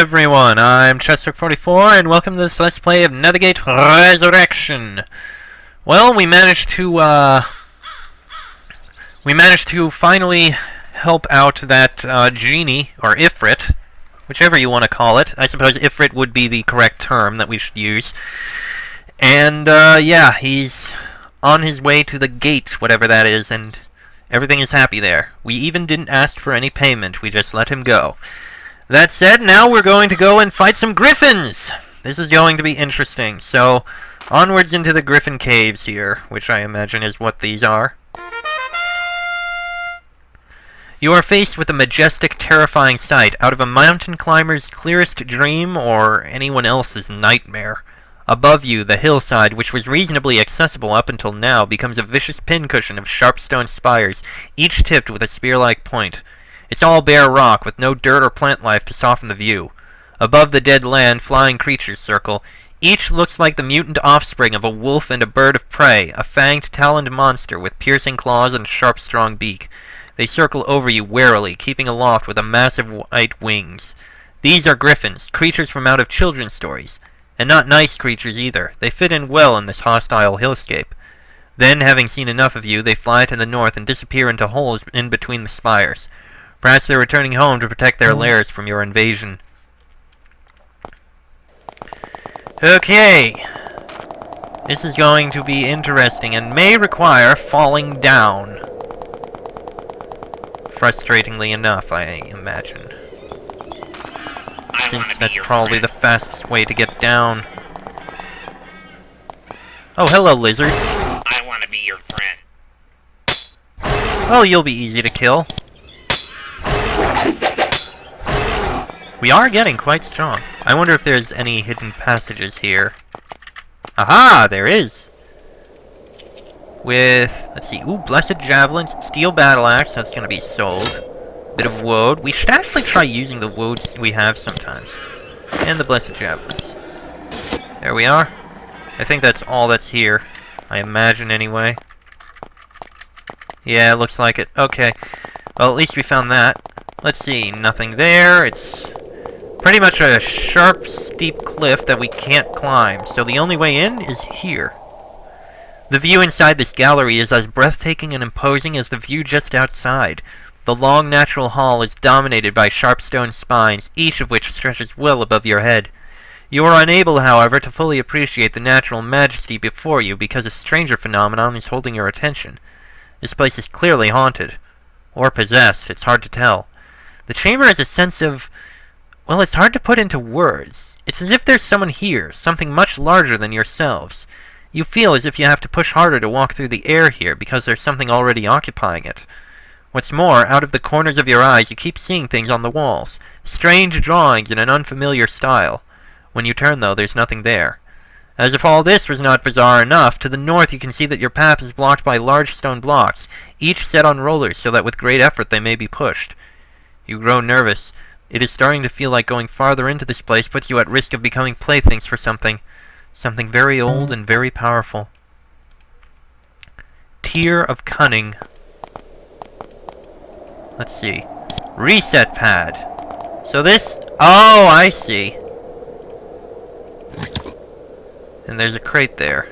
everyone, I'm Chester44 and welcome to this Let's Play of Nethergate Resurrection. Well, we managed to finally help out that genie, or Ifrit, whichever you want to call it. I suppose Ifrit would be the correct term that we should use. And yeah, he's on his way to the gate, whatever that is, and everything is happy there. We even didn't ask for any payment, we just let him go. That said, now we're going to go and fight some griffins! This is going to be interesting, so onwards into the griffin caves here, which I imagine is what these are. You are faced with a majestic, terrifying sight out of a mountain climber's clearest dream or anyone else's nightmare. Above you, the hillside, which was reasonably accessible up until now, becomes a vicious pincushion of sharp stone spires, each tipped with a spear-like point. It's all bare rock, with no dirt or plant life to soften the view. Above the dead land, flying creatures circle. Each looks like the mutant offspring of a wolf and a bird of prey, a fanged, taloned monster with piercing claws and sharp, strong beak. They circle over you warily, keeping aloft with a massive white wings. These are griffins, creatures from out of children's stories. And not nice creatures either. They fit in well in this hostile hillscape. Then, having seen enough of you, they fly to the north and disappear into holes in between the spires. Perhaps they're returning home to protect their lairs from your invasion. Okay. This is going to be interesting and may require falling down. Frustratingly enough, I imagine. Since that's probably the fastest way to get down. Oh, hello, lizards. I want to be your friend. Oh, you'll be easy to kill. We are getting quite strong. I wonder if there's any hidden passages here. Aha! There is! With, let's see, ooh, Blessed Javelins, Steel Battle Axe, that's gonna be sold. Bit of woad. We should actually try using the woads we have sometimes. And the Blessed Javelins. There we are. I think that's all that's here. I imagine, anyway. Yeah, looks like it. Okay. Well, at least we found that. Let's see, nothing there. It's pretty much a sharp, steep cliff that we can't climb, so the only way in is here. The view inside this gallery is as breathtaking and imposing as the view just outside. The long natural hall is dominated by sharp stone spines, each of which stretches well above your head. You are unable, however, to fully appreciate the natural majesty before you because a stranger phenomenon is holding your attention. This place is clearly haunted. Or possessed, it's hard to tell. The chamber has a sense of... well, it's hard to put into words. It's as if there's someone here, something much larger than yourselves. You feel as if you have to push harder to walk through the air here because there's something already occupying it. What's more, out of the corners of your eyes you keep seeing things on the walls. Strange drawings in an unfamiliar style. When you turn, though, there's nothing there. As if all this was not bizarre enough, to the north you can see that your path is blocked by large stone blocks, each set on rollers so that with great effort they may be pushed. You grow nervous. It is starting to feel like going farther into this place puts you at risk of becoming playthings for something. Something very old and very powerful. Tear of Cunning. Let's see. Reset pad. So this... oh, I see. And there's a crate there.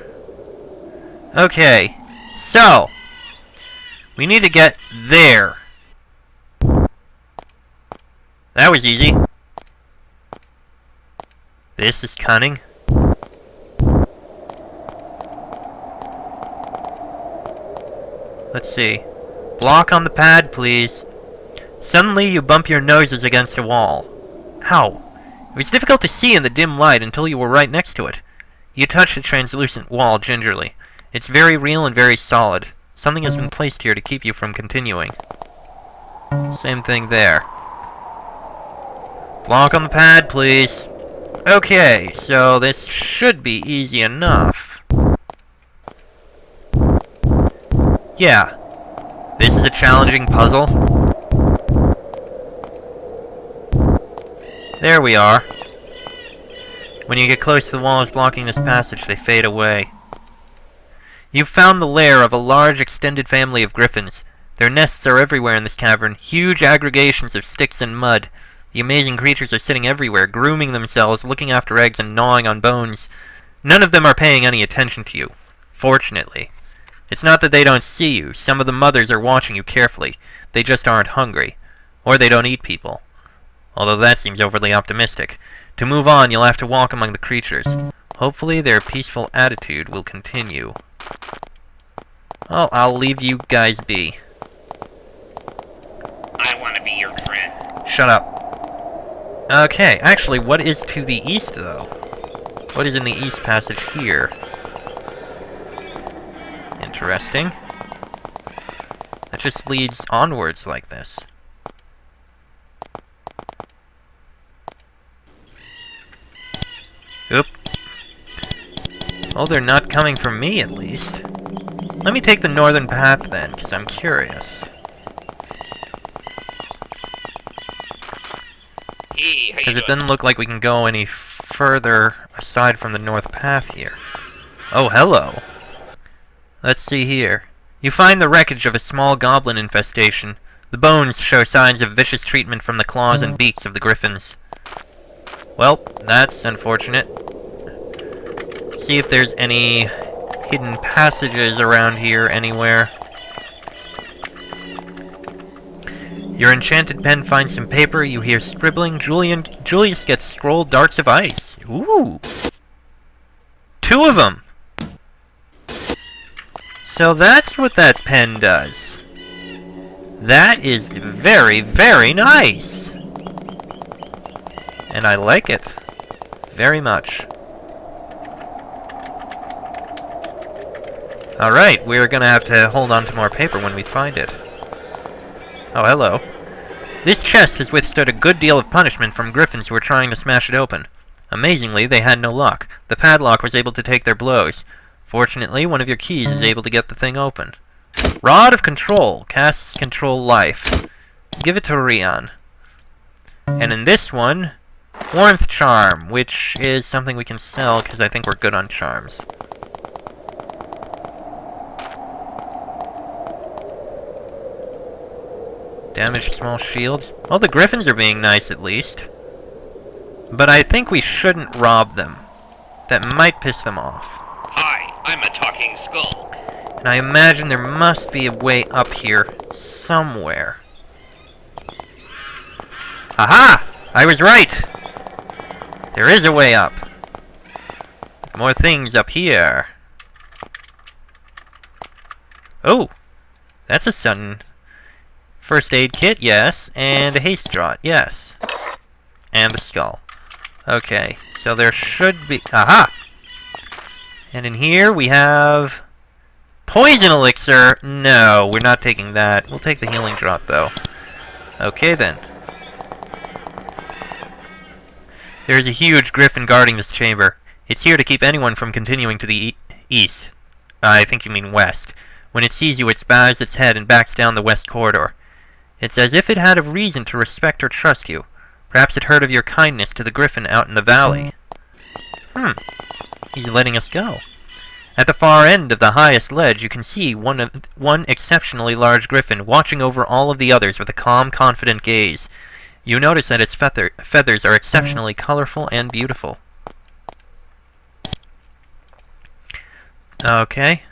Okay. So. We need to get there. That was easy. This is cunning. Let's see. Block on the pad, please. Suddenly, you bump your noses against a wall. Ow! It was difficult to see in the dim light until you were right next to it. You touch the translucent wall gingerly. It's very real and very solid. Something has been placed here to keep you from continuing. Same thing there. Block on the pad, please. Okay, so this should be easy enough. Yeah. This is a challenging puzzle. There we are. When you get close to the walls blocking this passage, they fade away. You've found the lair of a large extended family of griffins. Their nests are everywhere in this cavern, huge aggregations of sticks and mud. The amazing creatures are sitting everywhere, grooming themselves, looking after eggs, and gnawing on bones. None of them are paying any attention to you, fortunately. It's not that they don't see you. Some of the mothers are watching you carefully. They just aren't hungry. Or they don't eat people. Although that seems overly optimistic. To move on, you'll have to walk among the creatures. Hopefully their peaceful attitude will continue. Well, I'll leave you guys be. I want to be your friend. Shut up. Okay, actually, what is to the east, though? What is in the east passage here? Interesting. That just leads onwards like this. Oop. Well, they're not coming from me, at least. Let me take the northern path, then, because I'm curious. Hey, how you Because it doing? doesn't look like we can go any further aside from the north path here. Oh, hello. Let's see here. You find the wreckage of a small goblin infestation. The bones show signs of vicious treatment from the claws and beaks of the griffins. Well, that's unfortunate. See if there's any hidden passages around here anywhere. Your enchanted pen finds some paper, you hear scribbling. Julius gets scroll darts of ice. Ooh! 2 of them! So that's what that pen does. That is very, very nice! And I like it. Very much. Alright, we're gonna have to hold on to more paper when we find it. Oh, hello. This chest has withstood a good deal of punishment from griffins who were trying to smash it open. Amazingly, they had no luck. The padlock was able to take their blows. Fortunately, one of your keys is able to get the thing open. Rod of Control. Casts Control Life. Give it to Rian. And in this one, Warmth Charm, which is something we can sell because I think we're good on charms. Damage small shields. Oh, the griffins are being nice at least. But I think we shouldn't rob them. That might piss them off. Hi, I'm a talking skull. And I imagine there must be a way up here somewhere. Aha! I was right! There is a way up. More things up here. Oh! That's a sudden... First aid kit, yes. And a haste draught, yes. And a skull. Okay, so there should be... Aha! And in here we have... Poison elixir! No, we're not taking that. We'll take the healing draught, though. Okay, then. There's a huge griffin guarding this chamber. It's here to keep anyone from continuing to the east. I think you mean west. When it sees you, it bows its head and backs down the west corridor. It's as if it had a reason to respect or trust you. Perhaps it heard of your kindness to the griffin out in the valley. He's letting us go. At the far end of the highest ledge, you can see one exceptionally large griffin watching over all of the others with a calm, confident gaze. You notice that its feathers are exceptionally colorful and beautiful. Okay.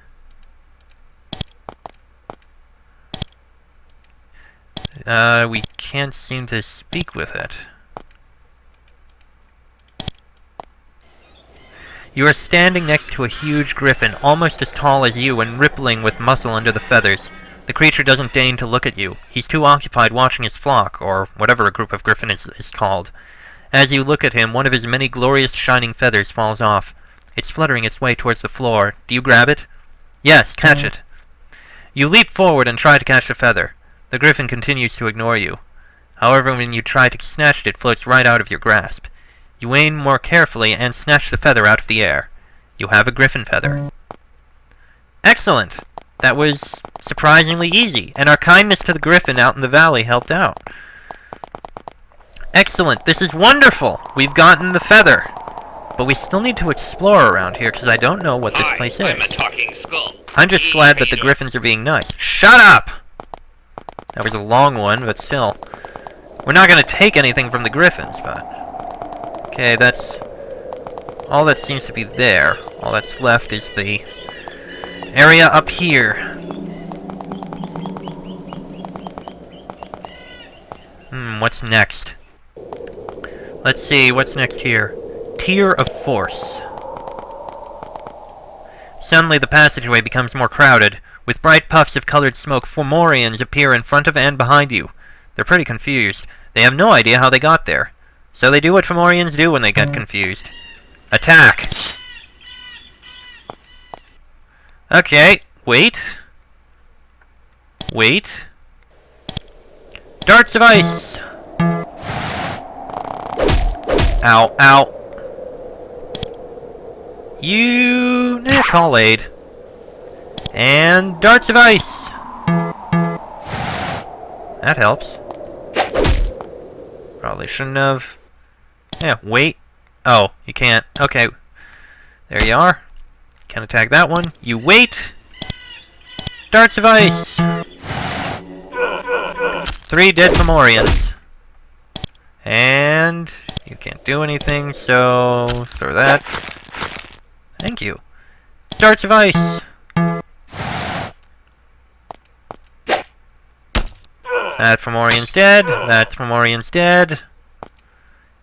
We can't seem to speak with it. You are standing next to a huge griffin, almost as tall as you and rippling with muscle under the feathers. The creature doesn't deign to look at you. He's too occupied watching his flock, or whatever a group of griffin is called. As you look at him, one of his many glorious shining feathers falls off. It's fluttering its way towards the floor. Do you grab it? Yes, catch it. You leap forward and try to catch the feather. The griffin continues to ignore you. However, when you try to snatch it, it floats right out of your grasp. You aim more carefully and snatch the feather out of the air. You have a griffin feather. Excellent! That was surprisingly easy, and our kindness to the griffin out in the valley helped out. Excellent! This is wonderful! We've gotten the feather! But we still need to explore around here, because I don't know what this place is. I'm a talking skull. I'm just glad that the griffins are being nice. Shut up! That was a long one, but still. We're not gonna take anything from the griffins, but... Okay, that's... all that seems to be there. All that's left is the area up here. What's next? Let's see, what's next here? Tier of Force. Suddenly the passageway becomes more crowded. With bright puffs of colored smoke, Fomorians appear in front of and behind you. They're pretty confused. They have no idea how they got there. So they do what Fomorians do when they get confused. Attack! Okay, wait. Wait. Darts of ice! Ow, ow. Call aid. And darts of ice! That helps. Probably shouldn't have. Yeah, wait. Oh, you can't. Okay. There you are. Can't attack that one. You wait! Darts of ice! 3 dead Fomorians. And you can't do anything, so throw that. Thank you. Darts of ice! That Fomorian's dead. That Fomorian's dead.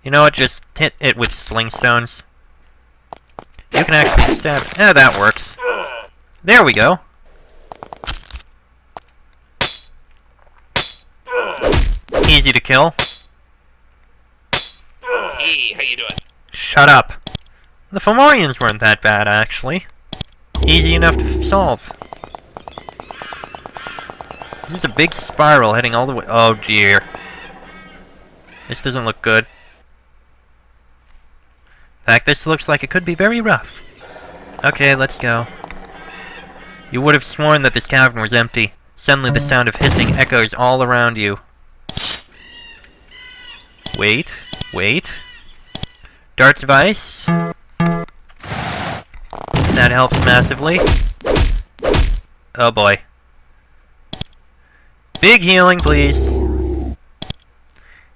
You know what? Just hit it with sling stones. You can actually stab. Yeah, that works. There we go. Easy to kill. Hey, how you doing? Shut up. The Fomorians weren't that bad, actually. Easy enough to solve. This is a big spiral heading all the way. Oh dear. This doesn't look good. In fact, this looks like it could be very rough. Okay, let's go. You would have sworn that this cavern was empty. Suddenly the sound of hissing echoes all around you. Wait, wait. Darts of ice. That helps massively. Oh boy. Big healing, please.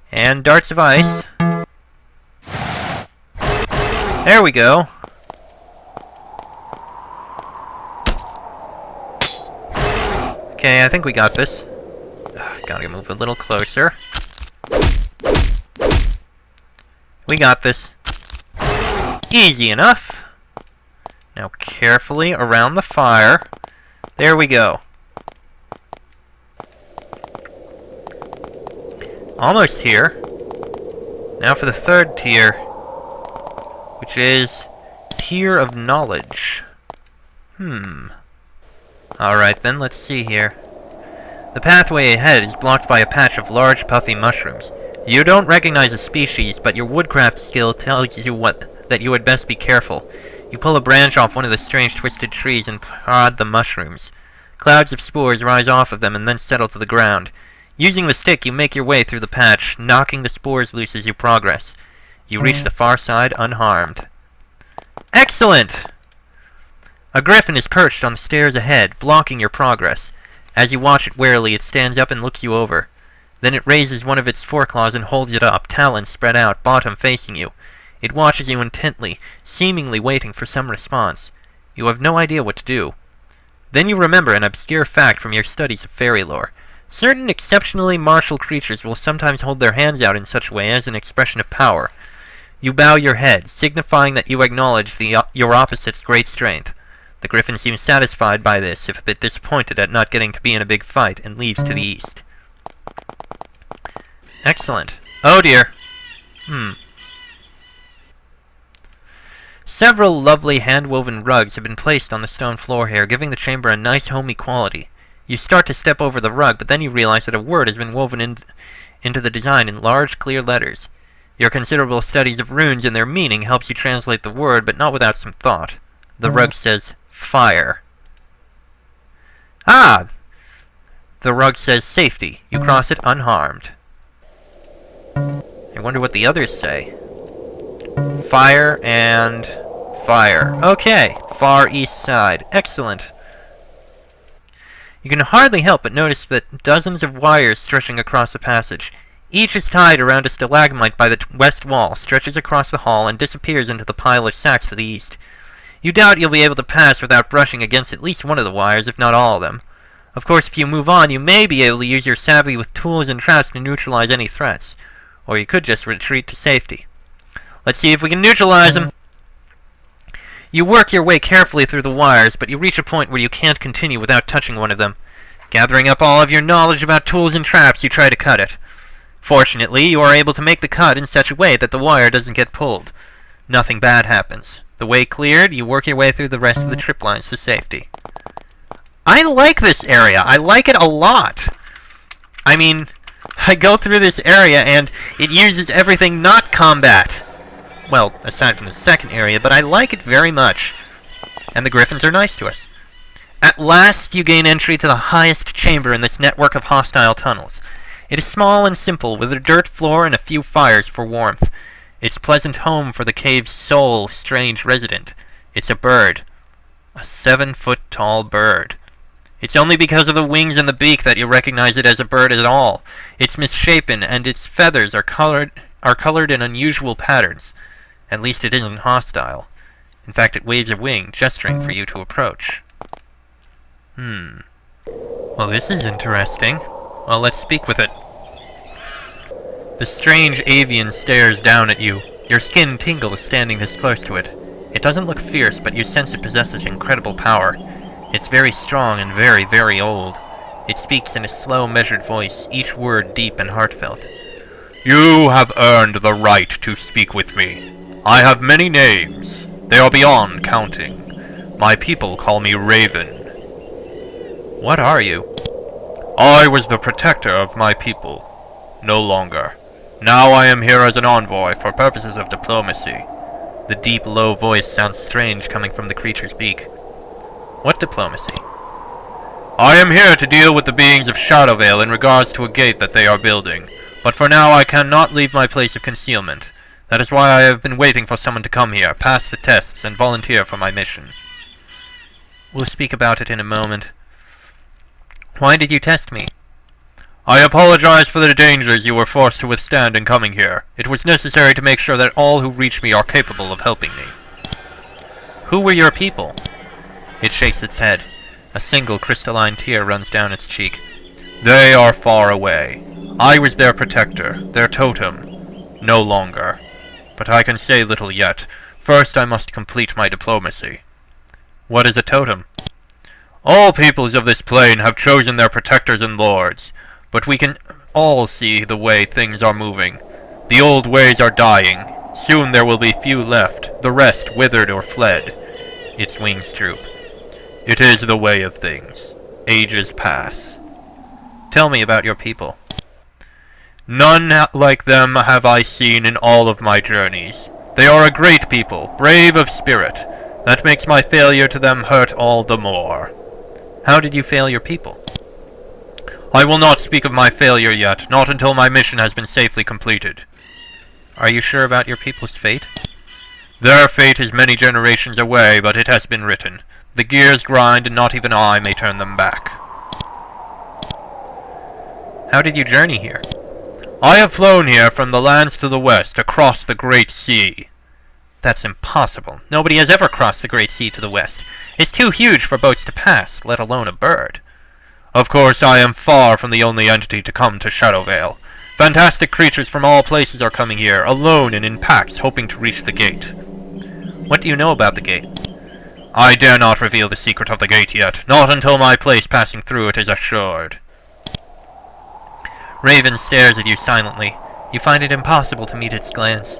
And darts of ice. There we go. Okay, I think we got this. Gotta move a little closer. We got this. Easy enough. Now carefully around the fire. There we go. Almost here. Now for the third tier, which is Tier of Knowledge. Alright then, let's see here. The pathway ahead is blocked by a patch of large puffy mushrooms. You don't recognize the species, but your woodcraft skill tells you that you had best be careful. You pull a branch off one of the strange twisted trees and prod the mushrooms. Clouds of spores rise off of them and then settle to the ground. Using the stick, you make your way through the patch, knocking the spores loose as you progress. You reach the far side unharmed. Excellent! A griffin is perched on the stairs ahead, blocking your progress. As you watch it warily, it stands up and looks you over. Then it raises one of its foreclaws and holds it up, talons spread out, bottom facing you. It watches you intently, seemingly waiting for some response. You have no idea what to do. Then you remember an obscure fact from your studies of fairy lore. Certain exceptionally martial creatures will sometimes hold their hands out in such a way as an expression of power. You bow your head, signifying that you acknowledge your opposite's great strength. The griffin seems satisfied by this, if a bit disappointed at not getting to be in a big fight, and leaves to the east. Excellent. Oh dear. Several lovely hand-woven rugs have been placed on the stone floor here, giving the chamber a nice homey quality. You start to step over the rug, but then you realize that a word has been woven into the design in large, clear letters. Your considerable studies of runes and their meaning helps you translate the word, but not without some thought. The rug says, fire. Ah! The rug says, safety. You cross it unharmed. I wonder what the others say. Fire and fire. Okay, far east side. Excellent. You can hardly help but notice that dozens of wires stretching across the passage. Each is tied around a stalagmite by the west wall, stretches across the hall, and disappears into the pile of sacks to the east. You doubt you'll be able to pass without brushing against at least one of the wires, if not all of them. Of course, if you move on, you may be able to use your savvy with tools and traps to neutralize any threats. Or you could just retreat to safety. Let's see if we can neutralize them. You work your way carefully through the wires, but you reach a point where you can't continue without touching one of them. Gathering up all of your knowledge about tools and traps, you try to cut it. Fortunately, you are able to make the cut in such a way that the wire doesn't get pulled. Nothing bad happens. The way cleared, you work your way through the rest of the trip lines to safety. I like this area. I like it a lot. I mean, I go through this area and it uses everything not combat. Well, aside from the second area, but I like it very much. And the griffins are nice to us. At last, you gain entry to the highest chamber in this network of hostile tunnels. It is small and simple, with a dirt floor and a few fires for warmth. Its pleasant home for the cave's sole strange resident. It's a bird. A 7-foot-tall bird. It's only because of the wings and the beak that you recognize it as a bird at all. It's misshapen, and its feathers are colored in unusual patterns. At least it isn't hostile. In fact, it waves a wing, gesturing for you to approach. Well, this is interesting. Well, let's speak with it. The strange avian stares down at you. Your skin tingles standing this close to it. It doesn't look fierce, but you sense it possesses incredible power. It's very strong and very, very old. It speaks in a slow, measured voice, each word deep and heartfelt. You have earned the right to speak with me. I have many names. They are beyond counting. My people call me Raven. What are you? I was the protector of my people. No longer. Now I am here as an envoy for purposes of diplomacy. The deep, low voice sounds strange coming from the creature's beak. What diplomacy? I am here to deal with the beings of Shadowvale in regards to a gate that they are building. But for now I cannot leave my place of concealment. That is why I have been waiting for someone to come here, pass the tests, and volunteer for my mission. We'll speak about it in a moment. Why did you test me? I apologize for the dangers you were forced to withstand in coming here. It was necessary to make sure that all who reach me are capable of helping me. Who were your people? It shakes its head. A single crystalline tear runs down its cheek. They are far away. I was their protector, their totem. No longer. But I can say little yet. First I must complete my diplomacy. What is a totem? All peoples of this plane have chosen their protectors and lords. But we can all see the way things are moving. The old ways are dying. Soon there will be few left, the rest withered or fled. Its wings droop. It is the way of things. Ages pass. Tell me about your people. None like them have I seen in all of my journeys. They are a great people, brave of spirit. That makes my failure to them hurt all the more. How did you fail your people? I will not speak of my failure yet, not until my mission has been safely completed. Are you sure about your people's fate? Their fate is many generations away, but it has been written. The gears grind, and not even I may turn them back. How did you journey here? I have flown here from the lands to the west, across the Great Sea. That's impossible. Nobody has ever crossed the Great Sea to the west. It's too huge for boats to pass, let alone a bird. Of course, I am far from the only entity to come to Shadowvale. Fantastic creatures from all places are coming here, alone and in packs, hoping to reach the gate. What do you know about the gate? I dare not reveal the secret of the gate yet, not until my place passing through it is assured. Raven stares at you silently. You find it impossible to meet its glance.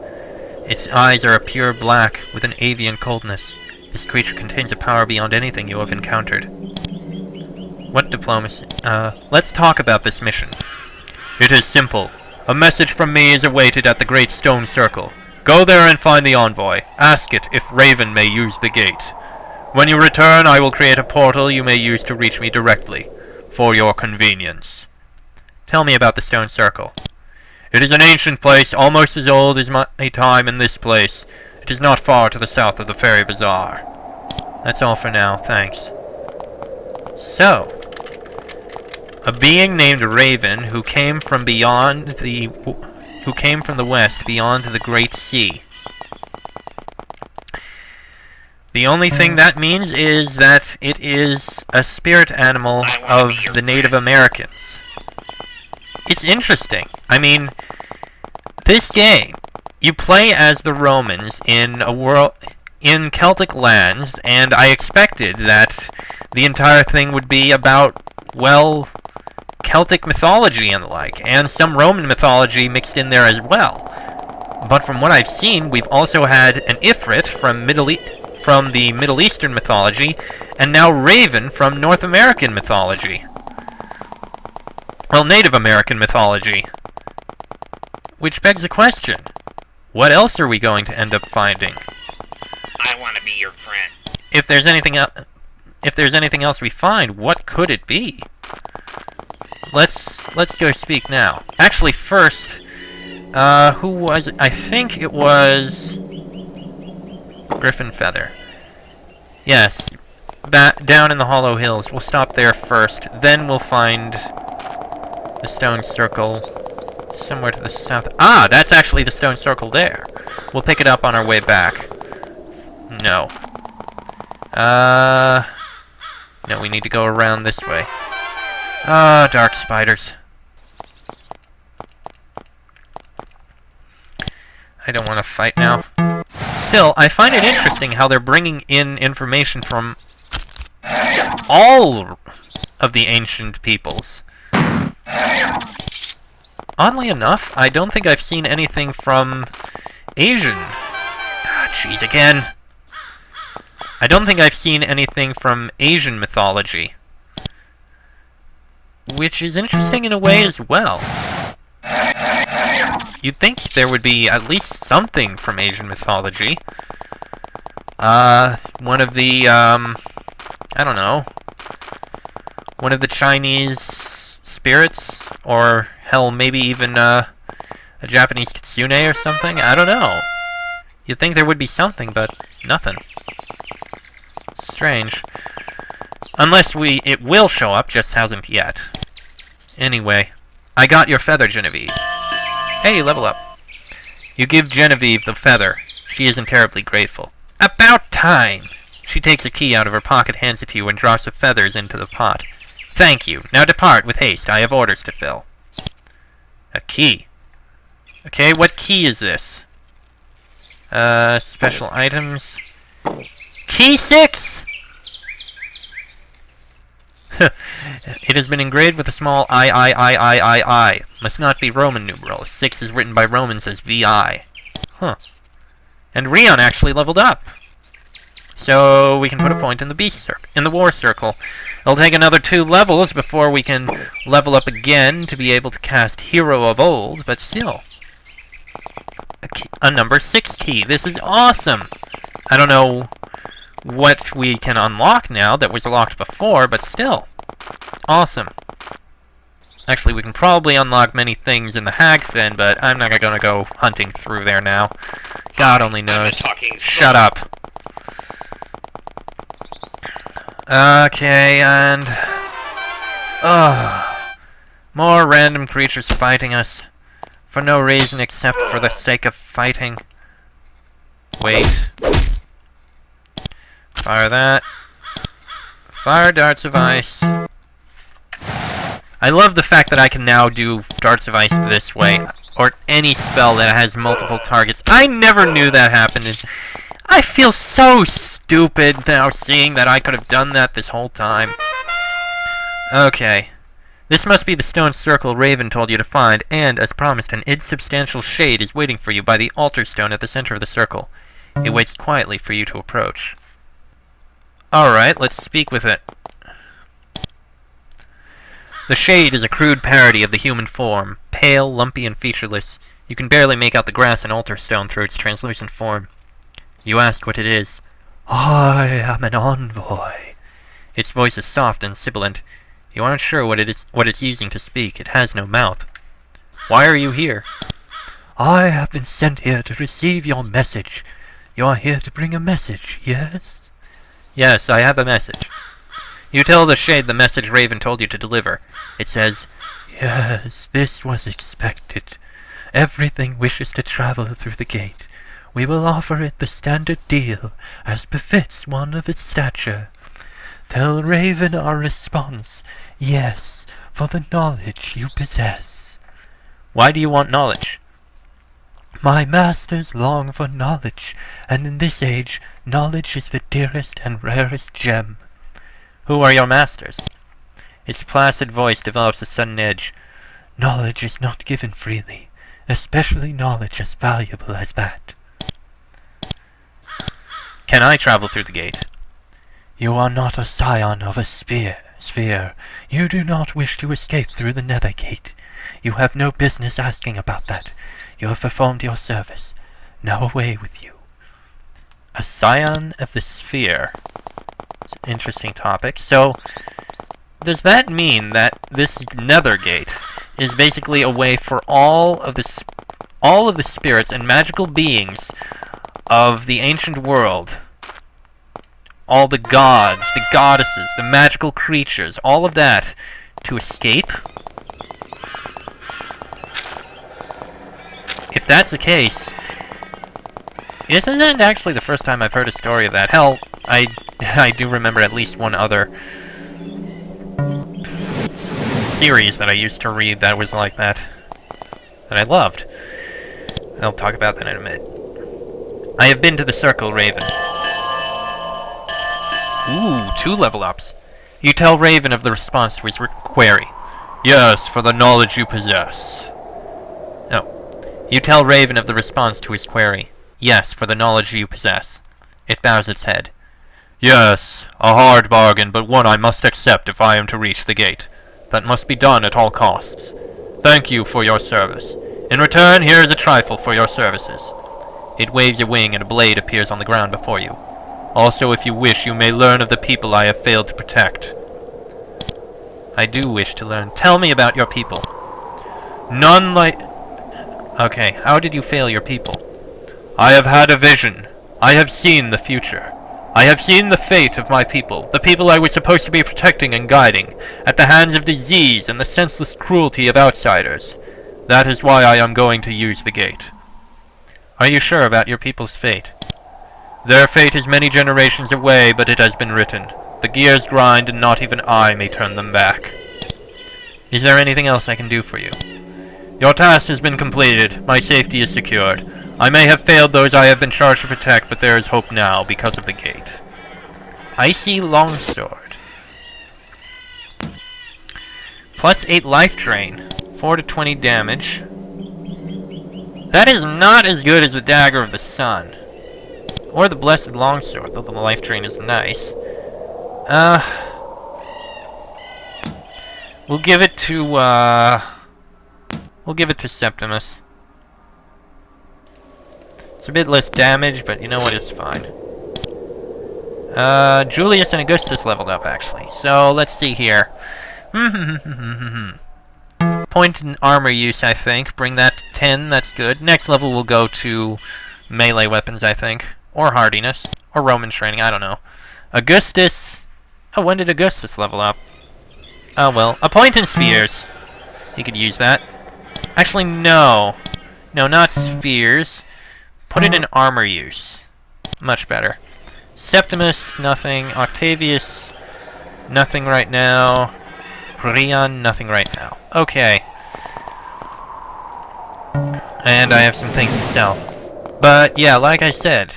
Its eyes are a pure black, with an avian coldness. This creature contains a power beyond anything you have encountered. What diplomacy? Let's talk about this mission. It is simple. A message from me is awaited at the Great Stone Circle. Go there and find the envoy. Ask it if Raven may use the gate. When you return, I will create a portal you may use to reach me directly, for your convenience. Tell me about the Stone Circle. It is an ancient place, almost as old as my time in this place. It is not far to the south of the Fairy Bazaar. That's all for now, thanks. So, A being named Raven who came from beyond the... who came from the west beyond the Great Sea. The only thing that means is that it is a spirit animal of the Native Americans. It's interesting. I mean, this game, you play as the Romans in a world... in Celtic lands, and I expected that the entire thing would be about, well, Celtic mythology and the like, and some Roman mythology mixed in there as well. But from what I've seen, we've also had an Ifrit from the Middle Eastern mythology, and now Raven from North American mythology. Well, Native American mythology. Which begs the question, what else are we going to end up finding? I want to be your friend. If there's anything else we find, what could it be? Let's go speak now. Actually, first, who was it? I think it was Griffin Feather. Yes, down in the Hollow Hills. We'll stop there first. Then we'll find the stone circle somewhere to the south. Ah, that's actually the stone circle there. We'll pick it up on our way back. No. No, we need to go around this way. Ah, dark spiders. I don't want to fight now. Still, I find it interesting how they're bringing in information from all of the ancient peoples. Oddly enough, I don't think I've seen anything from Asian. Ah, jeez, again. I don't think I've seen anything from Asian mythology. Which is interesting in a way as well. You'd think there would be at least something from Asian mythology. One of the, I don't know. One of the Chinese spirits? Or, hell, maybe even, a Japanese kitsune or something? I don't know. You'd think there would be something, but nothing. Strange. Unless it will show up, just hasn't yet. Anyway, I got your feather, Genevieve. Hey, level up. You give Genevieve the feather. She isn't terribly grateful. About time! She takes a key out of her pocket, hands it to you, and drops the feathers into the pot. Thank you. Now depart with haste. I have orders to fill. A key. Okay, what key is this? Special items. Key 6! It has been engraved with a small I. Must not be Roman numeral. 6 is written by Romans as VI. Huh. And Rion actually leveled up. So we can put a point in the war circle. It'll take another 2 levels before we can level up again to be able to cast Hero of Old, but still. A number 6 key. This is awesome! I don't know what we can unlock now that was locked before, but still. Awesome. Actually, we can probably unlock many things in the Hagfen, but I'm not gonna go hunting through there now. God only knows. Shut up. Okay, and... more random creatures fighting us. For no reason except for the sake of fighting. Wait. Fire that. Fire darts of ice. I love the fact that I can now do darts of ice this way, or any spell that has multiple targets. I never knew that happened. I feel so stupid now seeing that I could have done that this whole time. Okay. This must be the stone circle Raven told you to find, and, as promised, an insubstantial shade is waiting for you by the altar stone at the center of the circle. It waits quietly for you to approach. Alright, let's speak with it. The shade is a crude parody of the human form, pale, lumpy, and featureless. You can barely make out the grass and altar stone through its translucent form. You ask what it is. I am an envoy. Its voice is soft and sibilant. You aren't sure what it's using to speak. It has no mouth. Why are you here? I have been sent here to receive your message. You are here to bring a message, yes? Yes, I have a message. You tell the Shade the message Raven told you to deliver. It says, "Yes, this was expected. Everything wishes to travel through the gate. We will offer it the standard deal, as befits one of its stature. Tell Raven our response, yes, for the knowledge you possess." Why do you want knowledge? "My masters long for knowledge, and in this age, knowledge is the dearest and rarest gem." Who are your masters? His placid voice develops a sudden edge. "Knowledge is not given freely, especially knowledge as valuable as that." Can I travel through the gate? "You are not a scion of a sphere. You do not wish to escape through the Nethergate. You have no business asking about that. You have performed your service. Now away with you." A scion of the sphere. It's an interesting topic. So, does that mean that this Nethergate is basically a way for all of the spirits and magical beings of the ancient world, all the gods, the goddesses, the magical creatures, all of that, to escape? If that's the case, this isn't actually the first time I've heard a story of that. Hell, I do remember at least one other series that I used to read that was like that I loved. I'll talk about that in a minute. I have been to the Circle, Raven. Ooh, 2 level ups. You tell Raven of the response to his query. Yes, for the knowledge you possess. No. You tell Raven of the response to his query. Yes, for the knowledge you possess. It bows its head. Yes, a hard bargain, but one I must accept if I am to reach the gate. That must be done at all costs. Thank you for your service. In return, here is a trifle for your services. It waves a wing and a blade appears on the ground before you. Also, if you wish, you may learn of the people I have failed to protect. I do wish to learn. Tell me about your people. None like... Okay, how did you fail your people? I have had a vision. I have seen the future. I have seen the fate of my people, the people I was supposed to be protecting and guiding, at the hands of disease and the senseless cruelty of outsiders. That is why I am going to use the gate. Are you sure about your people's fate? Their fate is many generations away, but it has been written. The gears grind, and not even I may turn them back. Is there anything else I can do for you? Your task has been completed. My safety is secured. I may have failed those I have been charged to protect, but there is hope now because of the gate. Icy Longsword. Plus 8 life drain. 4 to 20 damage. That is not as good as the Dagger of the Sun. Or the Blessed Longsword, though the life drain is nice. We'll give it to Septimus. It's a bit less damage, but you know what, it's fine. Julius and Augustus leveled up, actually. So, let's see here. Point in armor use, I think. Bring that to 10, that's good. Next level will go to melee weapons, I think. Or hardiness. Or Roman training, I don't know. Augustus... Oh, when did Augustus level up? Oh, well. A point in spears. You could use that. Actually, no. No, not spears. Put it in armor use. Much better. Septimus, nothing. Octavius, nothing right now. Rion, nothing right now. Okay. And I have some things to sell. But, yeah, like I said,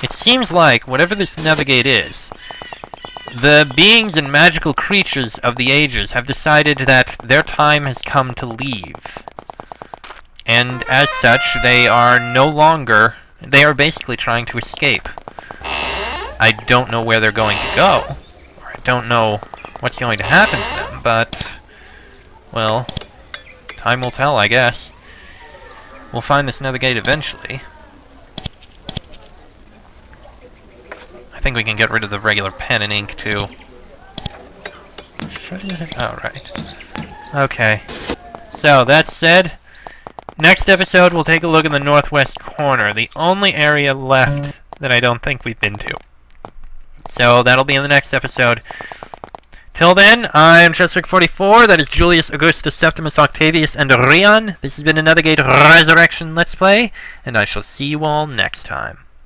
it seems like, whatever this Nethergate is, the beings and magical creatures of the ages have decided that their time has come to leave. And as such, they are no longer... They are basically trying to escape. I don't know where they're going to go. Or I don't know what's going to happen to them, but... Well, time will tell, I guess. We'll find this Nethergate eventually. I think we can get rid of the regular pen and ink, too. Oh, right. Okay. So, that said... Next episode, we'll take a look in the northwest corner, the only area left that I don't think we've been to. So, that'll be in the next episode. Till then, I'm Cheswick44, that is Julius Augustus Septimus Octavius and Rion. This has been a Nethergate Resurrection Let's Play, and I shall see you all next time.